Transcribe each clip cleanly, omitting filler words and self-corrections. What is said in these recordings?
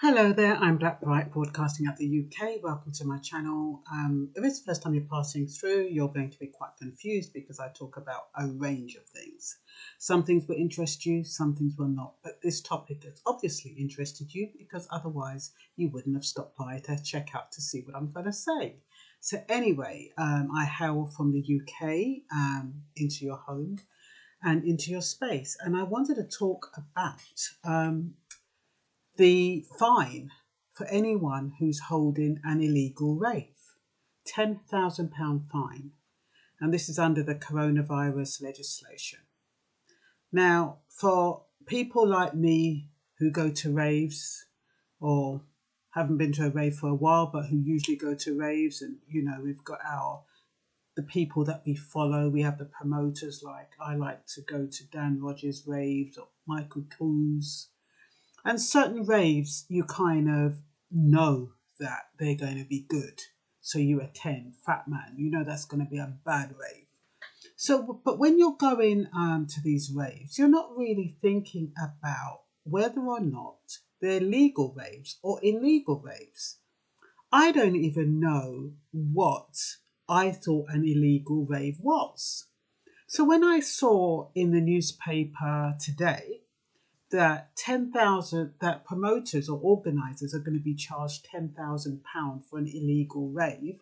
Hello there, I'm Black Bright, broadcasting out the UK. Welcome to my channel. If it's the first time you're passing through, you're going to be quite confused because I talk about a range of things. Some things will interest you, some things will not. But this topic has obviously interested you because otherwise you wouldn't have stopped by to check out to see what I'm going to say. So anyway, I hail from the UK into your home and into your space. And I wanted to talk about the fine for anyone who's holding an illegal rave. £10,000 fine. And this is under the coronavirus legislation. Now, for people like me who go to raves or haven't been to a rave for a while, but who usually go to raves, and we've got the people that we follow. We have the promoters, like I like to go to Danroj's raves or Michael Koos. And certain raves, you kind of know that they're going to be good. So you attend. Fatman, you know that's going to be a bad rave. So, but when you're going to these raves, you're not really thinking about whether or not they're legal raves or illegal raves. I don't even know what I thought an illegal rave was. So when I saw in the newspaper today that promoters or organisers are going to be charged £10,000 for an illegal rave,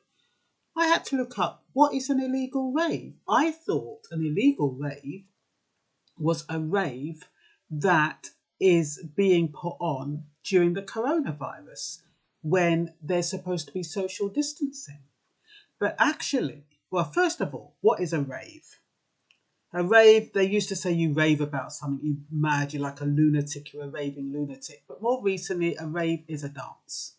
I had to look up what is an illegal rave. I thought an illegal rave was a rave that is being put on during the coronavirus when there's supposed to be social distancing. But actually, well, first of all, what is a rave? A rave, they used to say you rave about something, you mad, you're like a lunatic, you're a raving lunatic. But more recently, a rave is a dance.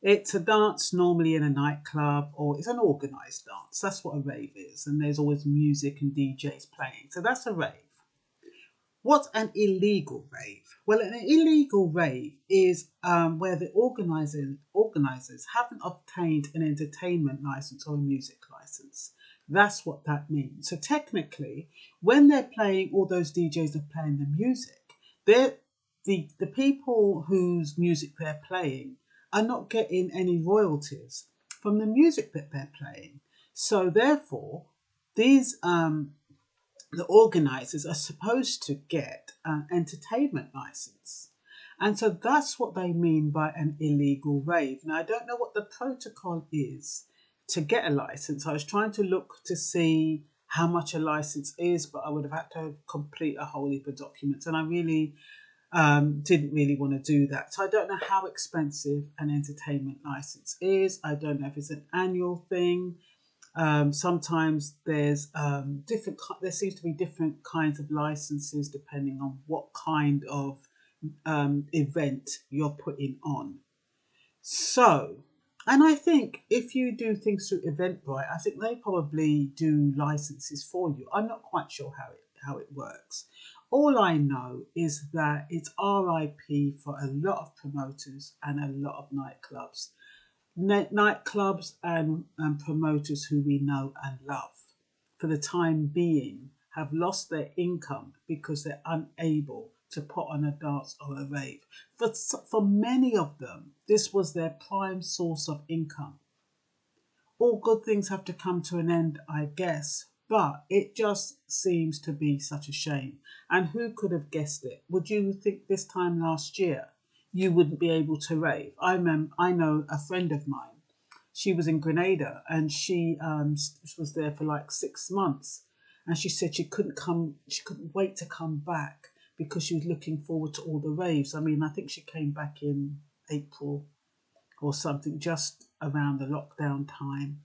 It's a dance normally in a nightclub, or it's an organised dance. That's what a rave is. And there's always music and DJs playing. So that's a rave. What's an illegal rave? Well, an illegal rave is where the organisers haven't obtained an entertainment license or a music license. That's what that means. So technically, when they're playing, all those DJs are playing the music, the people whose music they're playing are not getting any royalties from the music that they're playing. So therefore, these the organisers are supposed to get an entertainment license. And so that's what they mean by an illegal rave. Now, I don't know what the protocol is to get a license. I was trying to look to see how much a license is, but I would have had to complete a whole heap of documents. And I really didn't really want to do that. So I don't know how expensive an entertainment license is. I don't know if it's an annual thing. Sometimes there's there seems to be different kinds of licenses depending on what kind of event you're putting on. So, and I think if you do things through Eventbrite, I think they probably do licenses for you. I'm not quite sure how it works. All I know is that it's RIP for a lot of promoters and a lot of nightclubs. Nightclubs and promoters who we know and love, for the time being, have lost their income because they're unable to put on a dance or a rave. For many of them, this was their prime source of income. All good things have to come to an end, I guess, but it just seems to be such a shame. And who could have guessed it? Would you think this time last year you wouldn't be able to rave? I know a friend of mine. She was in Grenada and she was there for like 6 months, and she said she couldn't wait to come back because she was looking forward to all the raves. I mean, I think she came back in April or something, just around the lockdown time,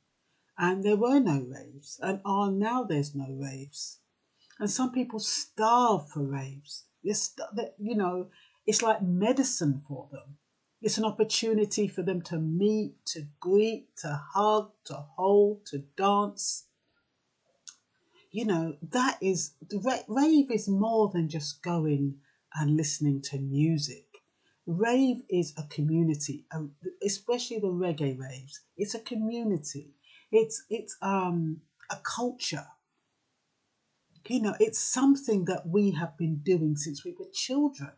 and there were no raves, and now there's no raves. And some people starve for raves. It's like medicine for them. It's an opportunity for them to meet, to greet, to hug, to hold, to dance. Rave is more than just going and listening to music. Rave is a community, especially the reggae raves. It's a community. It's a culture. It's something that we have been doing since we were children.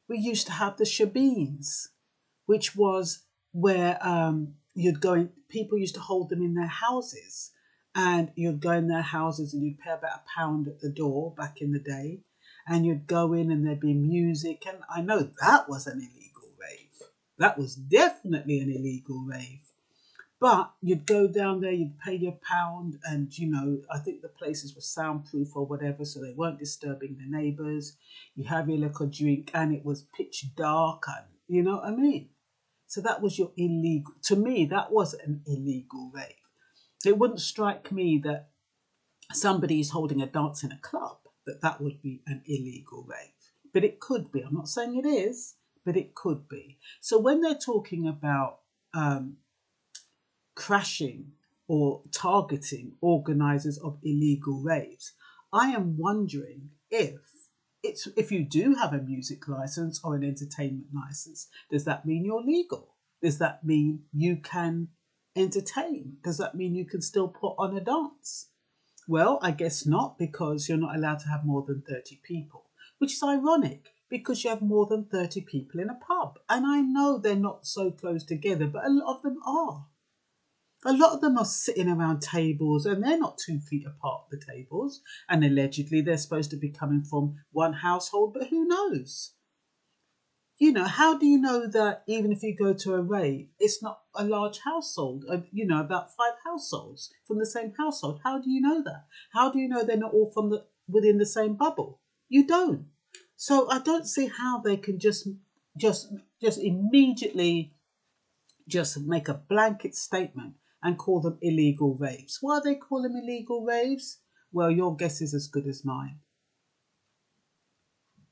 We used to have the shebeens, which was where you'd go in, people used to hold them in their houses, and you'd go in their houses and you'd pay about £1 at the door back in the day, and you'd go in and there'd be music, and I know that was an illegal rave. That was definitely an illegal rave. But you'd go down there, you'd pay your £1, and I think the places were soundproof or whatever, so they weren't disturbing the neighbours. You have your little drink, and it was pitch dark, and you know what I mean? So that was your illegal. To me, that was an illegal rave. It wouldn't strike me that somebody's holding a dance in a club, that would be an illegal rave. But it could be. I'm not saying it is, but it could be. So when they're talking about crashing or targeting organisers of illegal raves, I am wondering if you do have a music licence or an entertainment licence, does that mean you're legal? Does that mean you can entertain? Does that mean you can still put on a dance? Well, I guess not, because you're not allowed to have more than 30 people, which is ironic because you have more than 30 people in a pub. And I know they're not so close together, but a lot of them are. A lot of them are sitting around tables and they're not 2 feet apart, the tables. And allegedly they're supposed to be coming from one household, but who knows? How do you know that even if you go to a rave, it's not a large household, about 5 households from the same household? How do you know that? How do you know they're not all within the same bubble? You don't. So I don't see how they can just immediately just make a blanket statement and call them illegal raves. Why do they call them illegal raves? Well, your guess is as good as mine.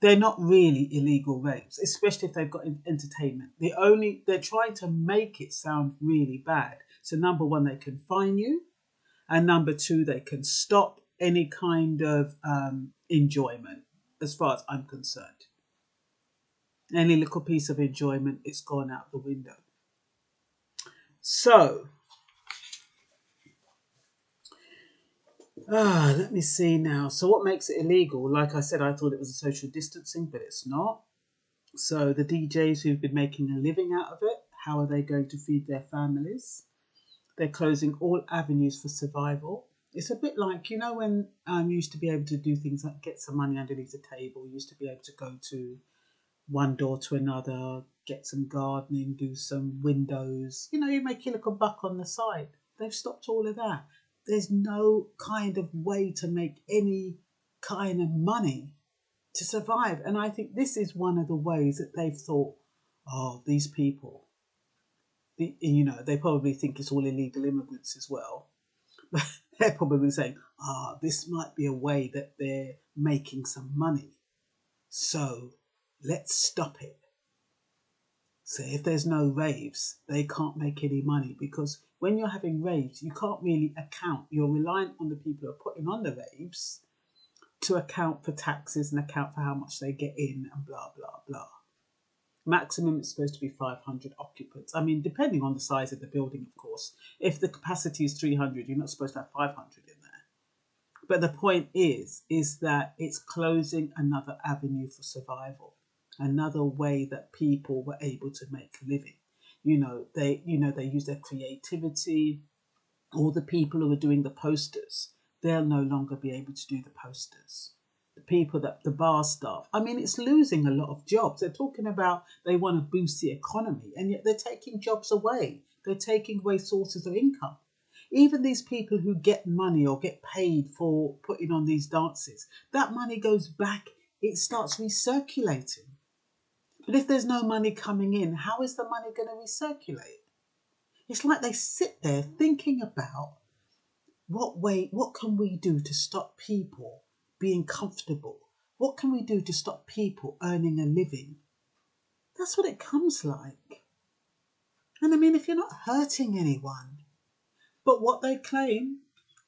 They're not really illegal raves, especially if they've got entertainment. They're trying to make it sound really bad. So number one, they can fine you, and number two, they can stop any kind of enjoyment, as far as I'm concerned. Any little piece of enjoyment, it's gone out the window. So, let me see now. So what makes it illegal? Like I said, I thought it was a social distancing, but it's not. So the DJs who've been making a living out of it, how are they going to feed their families? They're closing all avenues for survival. It's a bit like, when you used to be able to do things like get some money underneath the table. You used to be able to go to one door to another, get some gardening, do some windows. You make your little buck on the side. They've stopped all of that. There's no kind of way to make any kind of money to survive. And I think this is one of the ways that they've thought, these people, they probably think it's all illegal immigrants as well. But they're probably saying, this might be a way that they're making some money. So let's stop it. So if there's no raves, they can't make any money, because when you're having raves, you can't really account. You're reliant on the people who are putting on the raves to account for taxes and account for how much they get in and blah, blah, blah. Maximum is supposed to be 500 occupants. I mean, depending on the size of the building, of course. If the capacity is 300, you're not supposed to have 500 in there. But the point is that it's closing another avenue for survival. Another way that people were able to make a living. They use their creativity. All the people who are doing the posters, they'll no longer be able to do the posters. The people the bar staff, I mean, it's losing a lot of jobs. They're talking about they want to boost the economy, and yet they're taking jobs away. They're taking away sources of income. Even these people who get money or get paid for putting on these dances, that money goes back, it starts recirculating. But if there's no money coming in, how is the money going to recirculate? It's like they sit there thinking about what can we do to stop people being comfortable? What can we do to stop people earning a living? That's what it comes like. And I mean, if you're not hurting anyone, but what they claim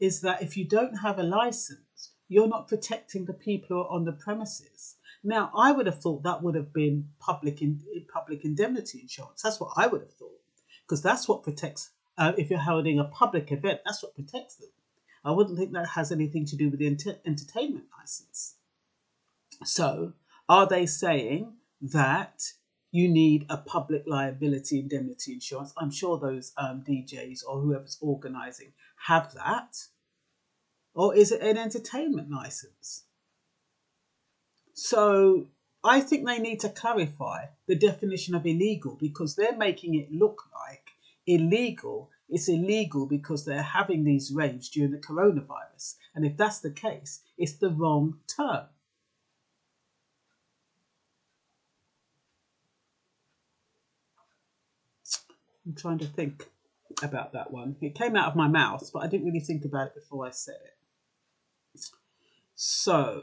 is that if you don't have a license, you're not protecting the people who are on the premises. Now, I would have thought that would have been public indemnity insurance. That's what I would have thought, because that's what protects, if you're holding a public event, that's what protects them. I wouldn't think that has anything to do with the entertainment license. So, are they saying that you need a public liability indemnity insurance. I'm sure those DJs or whoever's organising have that. Or is it an entertainment license? So I think they need to clarify the definition of illegal, because they're making it look like illegal. It's illegal because they're having these raves during the coronavirus. And if that's the case, it's the wrong term. I'm trying to think about that one. It came out of my mouth, but I didn't really think about it before I said it. So,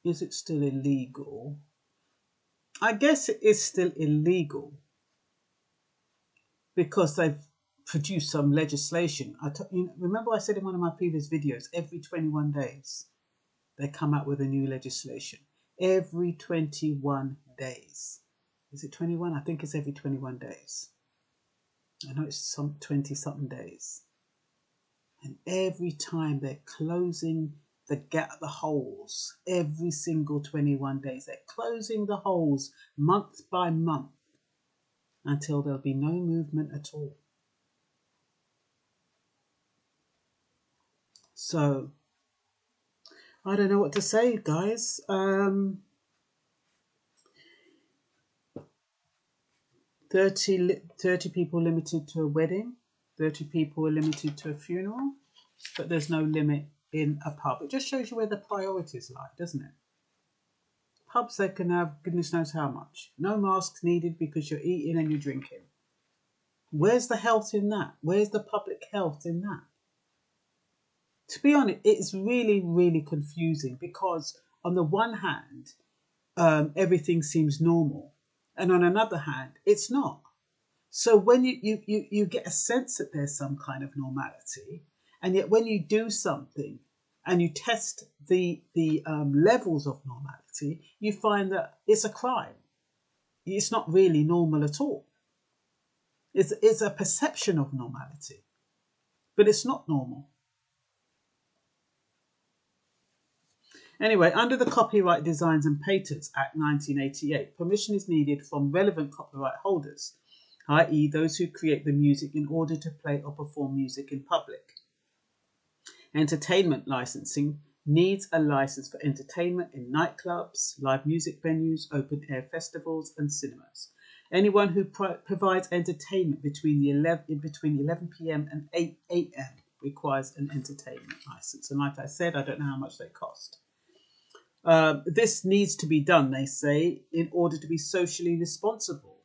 is it still illegal? I guess it is still illegal because they've produced some legislation. Remember I said in one of my previous videos, every 21 days they come out with a new legislation. Every 21 days. Is it 21? I think it's every 21 days. I know it's some 20-something days. And every time they're closing the holes, every single 21 days. They're closing the holes month by month until there'll be no movement at all. So, I don't know what to say, guys. 30 people limited to a wedding, 30 people are limited to a funeral, but there's no limit in a pub. It just shows you where the priorities lie, doesn't it? Pubs, they can have goodness knows how much. No masks needed because you're eating and you're drinking. Where's the health in that? Where's the public health in that? To be honest, it's really, really confusing because on the one hand, everything seems normal. And on another hand, it's not. So when you get a sense that there's some kind of normality, and yet when you do something and you test the levels of normality, you find that it's a crime. It's not really normal at all. It's a perception of normality, but it's not normal. Anyway, under the Copyright Designs and Patents Act 1988, permission is needed from relevant copyright holders, i.e. those who create the music, in order to play or perform music in public. Entertainment licensing needs a license for entertainment in nightclubs, live music venues, open-air festivals and cinemas. Anyone who provides entertainment between 11 p.m. and 8 a.m. requires an entertainment license. And like I said, I don't know how much they cost. This needs to be done, they say, in order to be socially responsible.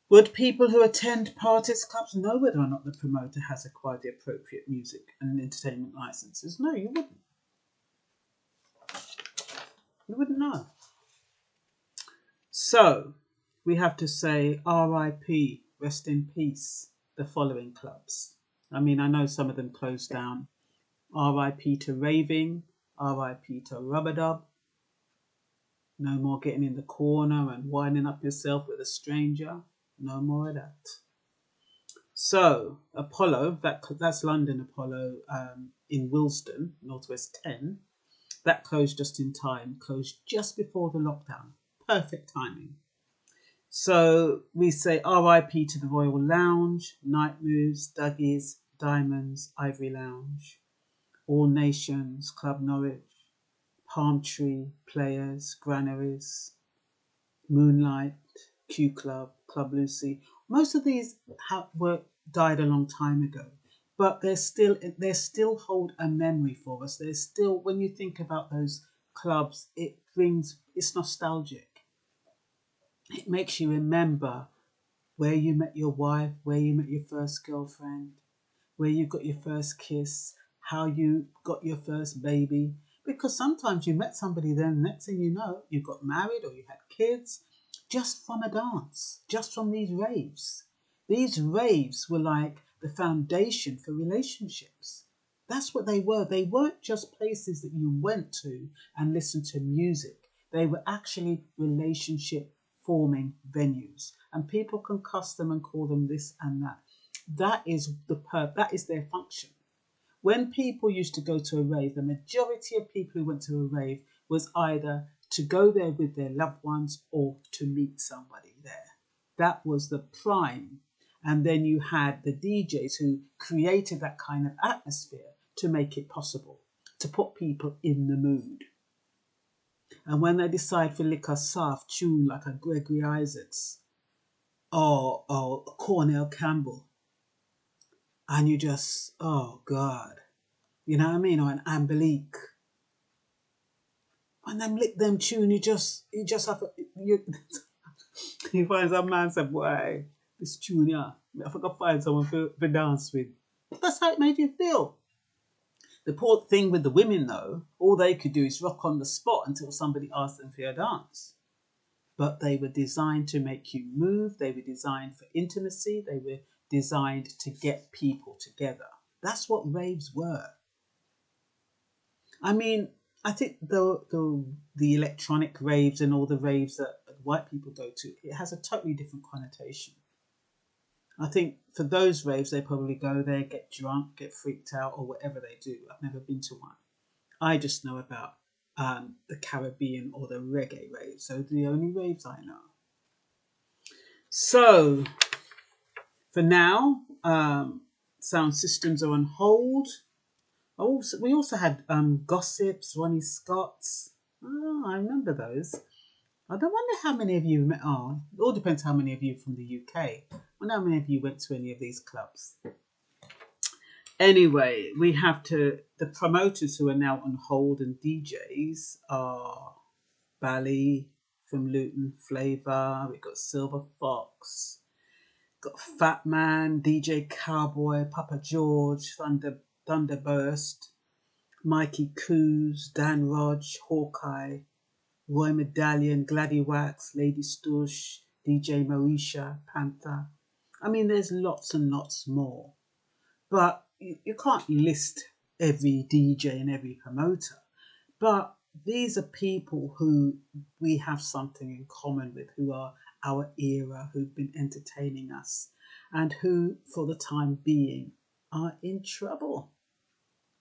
Would people who attend parties, clubs know whether or not the promoter has acquired the appropriate music and entertainment licenses? No, you wouldn't. You wouldn't know. So, we have to say RIP, rest in peace, the following clubs. I mean, I know some of them closed down. RIP to Raving, RIP to Rubber-Dub. No more getting in the corner and winding up yourself with a stranger. No more of that. So, Apollo, that's London Apollo in Willesden, Northwest 10. That closed just in time, closed just before the lockdown. Perfect timing. So, we say RIP to the Royal Lounge, Night Moves, Dougies, Diamonds, Ivory Lounge, All Nations, Club Norwich, Palm Tree, Playaz, Granaries, Moonlight, Q Club, Club Lewsey. Most of these died a long time ago, but they still hold a memory for us. There's still, when you think about those clubs, it's nostalgic. It makes you remember where you met your wife, where you met your first girlfriend, where you got your first kiss, how you got your first baby. Because sometimes you met somebody, then the next thing you know, you got married or you had kids just from a dance, just from these raves. These raves were like the foundation for relationships. That's what they were. They weren't just places that you went to and listened to music. They were actually relationship forming venues. And people can cuss them and call them this and that. That is their function. When people used to go to a rave, the majority of people who went to a rave was either to go there with their loved ones or to meet somebody there. That was the prime. And then you had the DJs who created that kind of atmosphere to make it possible, to put people in the mood. And when they decide to lick a soft tune like a Gregory Isaacs or Cornell Campbell, and you just, oh God, you know what I mean? Or an Ambelique. When them lick them tune, you just have to, you find some man said, boy, this tune, yeah, I forgot to find someone for dance with. That's how it made you feel. The poor thing with the women, though, all they could do is rock on the spot until somebody asked them for a dance. But they were designed to make you move. They were designed for intimacy. They were designed to get people together. That's what raves were. I mean, I think the electronic raves and all the raves that white people go to, it has a totally different connotation. I think for those raves, they probably go there, get drunk, get freaked out, or whatever they do. I've never been to one. I just know about the Caribbean or the reggae raves. So the only raves I know. So for now, sound systems are on hold. We also had Gossips, Ronnie Scott's. Oh, I remember those. I don't wonder how many of you met. Oh, it all depends how many of you from the UK. I wonder how many of you went to any of these clubs. Anyway, we have the promoters who are now on hold and DJs are Bally from Luton, Flava. We've got Silver Fox, got Fatman, DJ Cowboy, Papa George, ThunderFirst, Mikey, Koos, Danroj, Hawkeye, Roy Medallion, Gladdy Wax, Lady Stush, DJ Moesha, Panther. I mean, there's lots and lots more. But you can't list every DJ and every promoter. But these are people who we have something in common with, who are our era, who've been entertaining us, and who, for the time being, are in trouble.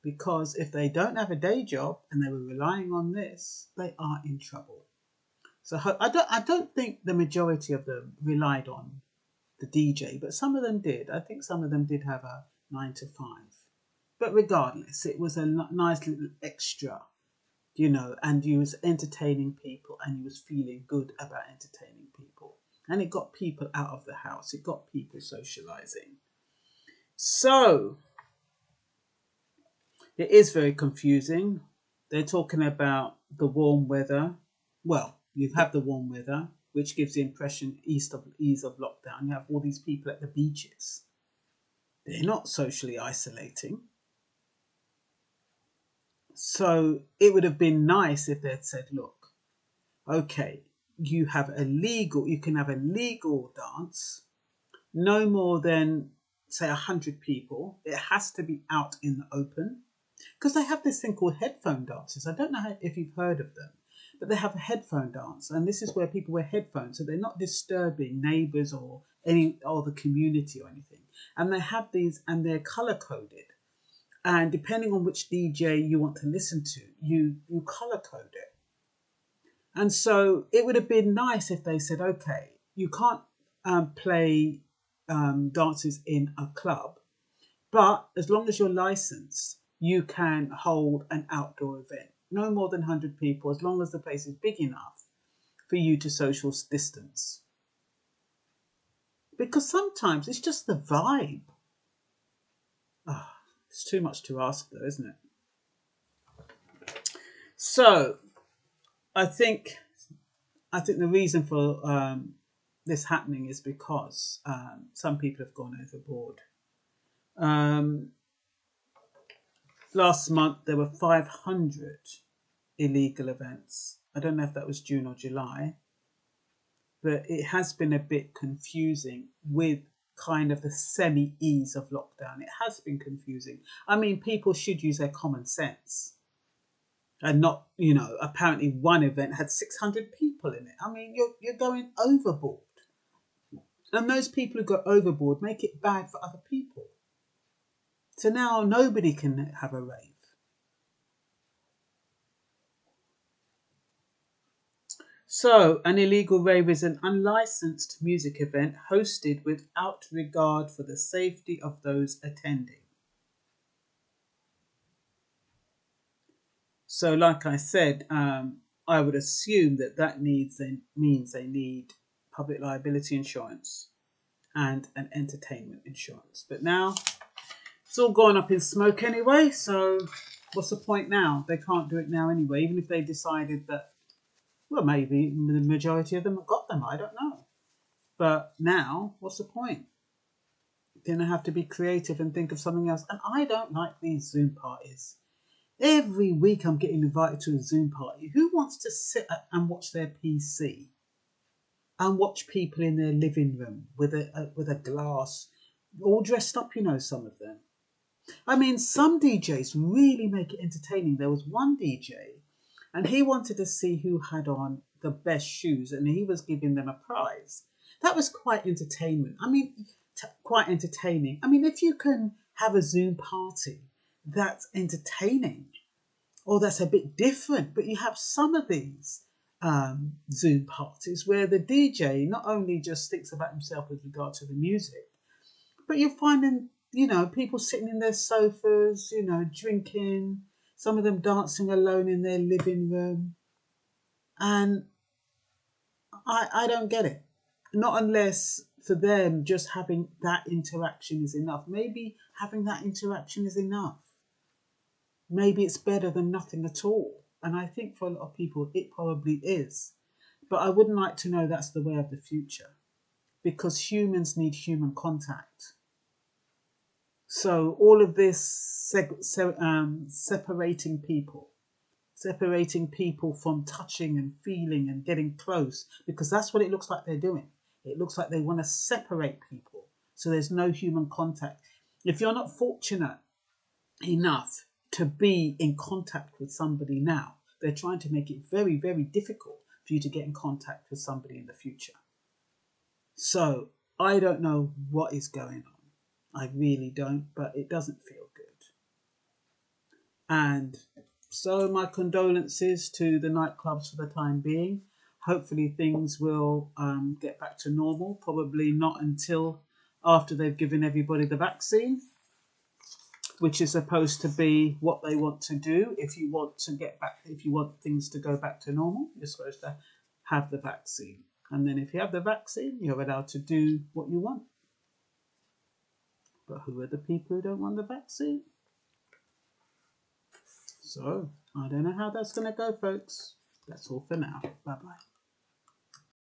Because if they don't have a day job and they were relying on this, they are in trouble. So I don't think the majority of them relied on the DJ, but some of them did. I think some of them did have a 9 to 5. But regardless, it was a nice little extra, you know, and you was entertaining people and you was feeling good about entertaining people. And it got people out of the house. It got people socializing. So it is very confusing. They're talking about the warm weather. Well, you have the warm weather, which gives the impression ease of lockdown. You have all these people at the beaches. They're not socially isolating. So it would have been nice if they'd said, look, okay, you can have a legal dance, no more than, say, 100 people. It has to be out in the open. Because they have this thing called headphone dances. I don't know if you've heard of them, but they have a headphone dance. And this is where people wear headphones, so they're not disturbing neighbours or the community or anything. And they have these, and they're colour-coded. And depending on which DJ you want to listen to, you colour-code it. And so it would have been nice if they said, okay, you can't play dances in a club, but as long as you're licensed, you can hold an outdoor event. No more than 100 people, as long as the place is big enough for you to social distance. Because sometimes it's just the vibe. Oh, it's too much to ask though, isn't it? So I think the reason for this happening is because some people have gone overboard. Last month there were 500 illegal events. I don't know if that was June or July, but it has been a bit confusing with kind of the semi-ease of lockdown. It has been confusing. I mean, people should use their common sense and not, you know, apparently one event had 600 people in it. I mean, you're going overboard. And those people who go overboard make it bad for other people. So now nobody can have a rave. So, an illegal rave is an unlicensed music event hosted without regard for the safety of those attending. So, like I said, I would assume that means they need public liability insurance and an entertainment insurance. But now it's all gone up in smoke anyway, so what's the point now? They can't do it now anyway, even if they decided that, well, maybe the majority of them have got them, I don't know. But now, what's the point? Going to have to be creative and think of something else. And I don't like these Zoom parties. Every week I'm getting invited to a Zoom party. Who wants to sit and watch their PC and watch people in their living room with a glass, all dressed up, you know, some of them. I mean, some DJs really make it entertaining. There was one DJ and he wanted to see who had on the best shoes and he was giving them a prize. That was quite entertainment. I mean, quite entertaining. I mean, if you can have a Zoom party that's entertaining or that's a bit different, but you have some of these Zoom parties where the DJ not only just thinks about himself with regard to the music, but you're finding, you know, people sitting in their sofas, you know, drinking, some of them dancing alone in their living room. And I don't get it. Not unless for them just having that interaction is enough. Maybe having that interaction is enough. Maybe it's better than nothing at all. And I think for a lot of people it probably is. But I wouldn't like to know that's the way of the future, because humans need human contact. So all of this separating people from touching and feeling and getting close, because that's what it looks like they're doing. It looks like they want to separate people so there's no human contact. If you're not fortunate enough to be in contact with somebody now, they're trying to make it very, very difficult for you to get in contact with somebody in the future. So I don't know what is going on. I really don't, but it doesn't feel good. And so my condolences to the nightclubs for the time being. Hopefully things will get back to normal. Probably not until after they've given everybody the vaccine, which is supposed to be what they want to do. If you want things to go back to normal, you're supposed to have the vaccine. And then if you have the vaccine, you're allowed to do what you want. But who are the people who don't want the vaccine? So, I don't know how that's going to go, folks. That's all for now. Bye-bye.